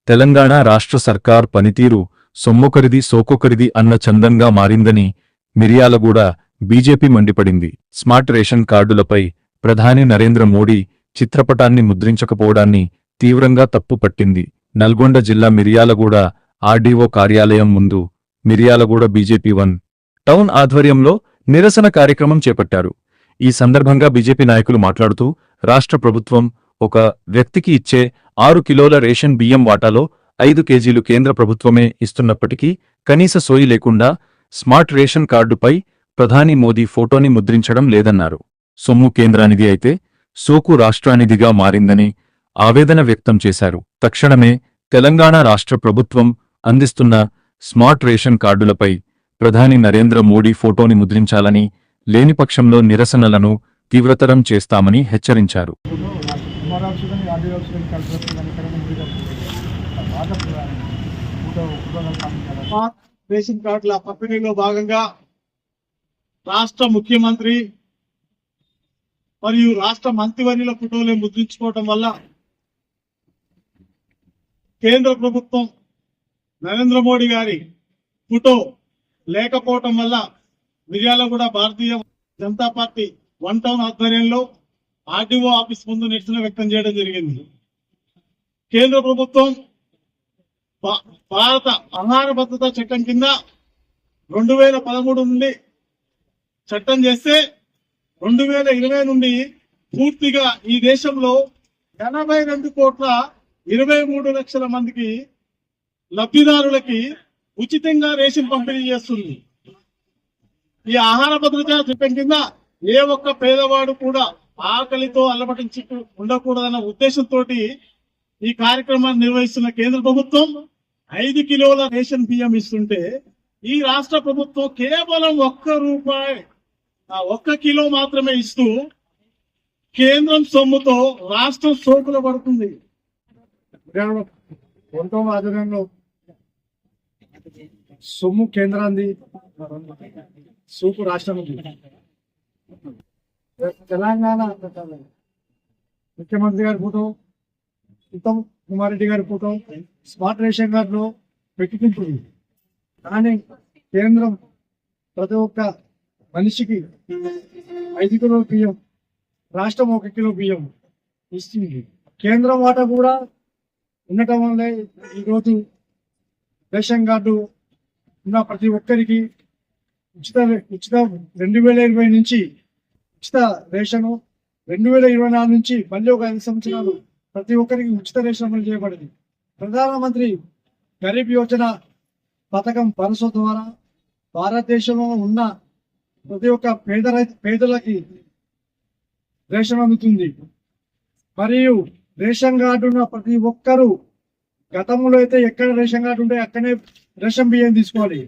తెలంగాణ రాష్ట్ర సర్కార్ పనితీరు సొమ్మొకరిది సోకొకరిది అన్న చందంగా మారిందని మిర్యాలగూడ బీజేపీ మండిపడింది. స్మార్ట్ రేషన్ కార్డులపై ప్రధాని నరేంద్ర మోడీ చిత్రపటాన్ని ముద్రించకపోవడాన్ని తీవ్రంగా తప్పుపట్టింది. నల్గొండ జిల్లా మిర్యాలగూడ ఆర్డీఓ కార్యాలయం ముందు మిర్యాలగూడ బీజేపీ 1 టౌన్ ఆధ్వర్యంలో నిరసన కార్యక్రమం చేపట్టారు. ఈ సందర్భంగా బీజేపీ నాయకులు మాట్లాడుతూ రాష్ట్ర ప్రభుత్వం ఒక వ్యక్తికి ఇచ్చే 6 కిలోల రేషన్ బియ్యం వాటాలో 5 కేజీలు కేంద్ర ప్రభుత్వమే ఇస్తున్నప్పటికీ కనీస సోయి లేకుండా స్మార్ట్ రేషన్ కార్డుపై ప్రధాని మోదీ ఫోటోని ముద్రించడం లేదన్నారు. సొమ్ము కేంద్రానిది అయితే సోకు రాష్ట్రానిదిగా మారిందని ఆవేదన వ్యక్తం చేశారు. తక్షణమే తెలంగాణ రాష్ట్ర ప్రభుత్వం అందిస్తున్న స్మార్ట్ రేషన్ కార్డులపై ప్రధాని నరేంద్ర మోడీ ఫోటోని ముద్రించాలని, లేని పక్షంలో నిరసనలను తీవ్రతరం చేస్తామని హెచ్చరించారు. రేషన్ కార్డుల పంపిణీలో భాగంగా రాష్ట్ర ముఖ్యమంత్రి మరియు రాష్ట్ర మంత్రివర్యుల ఫోటోలు ముద్రించుకోవటం వల్ల కేంద్ర ప్రభుత్వం నరేంద్ర మోడీ గారి ఫోటో లేకపోవటం వల్ల మిర్యాలగూడ భారతీయ జనతా పార్టీ 1 టౌన్ ఆధ్వర్యంలో ఆర్డీఓ ఆఫీస్ ముందు నిరసన వ్యక్తం చేయడం జరిగింది. కేంద్ర ప్రభుత్వం భారత ఆహార భద్రతా చట్టం కింద 2013 నుండి చట్టం చేస్తే 2020 నుండి పూర్తిగా ఈ దేశంలో 82,23,00,000 మందికి లబ్ధిదారులకి ఉచితంగా రేషన్ పంపిణీ చేస్తుంది. ఈ ఆహార భద్రతా చట్టం కింద ఏ ఒక్క పేదవాడు కూడా ఆకలితో అల్లబటించి ఉండకూడదన్న ఉద్దేశంతో ఈ కార్యక్రమాన్ని నిర్వహిస్తున్న కేంద్ర ప్రభుత్వం 5 కిలోల రేషన్ బియ్యం ఇస్తుంటే ఈ రాష్ట్ర ప్రభుత్వం కేవలం ఒక్క కిలో మాత్రమే ఇస్తూ కేంద్రం సొమ్ముతో రాష్ట్రం సోకులు పడుతుంది. ఆధ్వర్యంలో సొమ్ము కేంద్రాన్ని సోకు రాష్ట్రం తెలంగాణ ముఖ్యమంత్రి గారి ఫోటో, ఉత్తమ్ కుమార్ రెడ్డి గారి ఫోటో స్మార్ట్ రేషన్ కార్డులో పెట్టుకుంటుంది. కానీ కేంద్రం ప్రతి ఒక్క మనిషికి 5 కిలో బియ్యం, రాష్ట్రం 1 కిలో బియ్యం ఇస్తుంది. కేంద్రం వాటా కూడా ఉండటం వల్లే ఈరోజు రేషన్ కార్డు ఉన్న ప్రతి ఒక్కరికి ఉచిత 2020 నుంచి ఉచిత రేషను, 2024 నుంచి మళ్ళీ ఒక 5 సంవత్సరాలు ప్రతి ఒక్కరికి ఉచిత రేషన్ అమలు చేయబడింది. ప్రధానమంత్రి గరీబ్ యోజన పథకం పరసో ద్వారా భారతదేశంలో ఉన్న ప్రతి ఒక్క పేదలకి రేషన్ అందుతుంది. మరియు రేషన్ కార్డు ఉన్న ప్రతి ఒక్కరూ గతంలో అయితే ఎక్కడ రేషన్ కార్డు ఉంటే అక్కడే రేషన్ బియ్యం తీసుకోవాలి.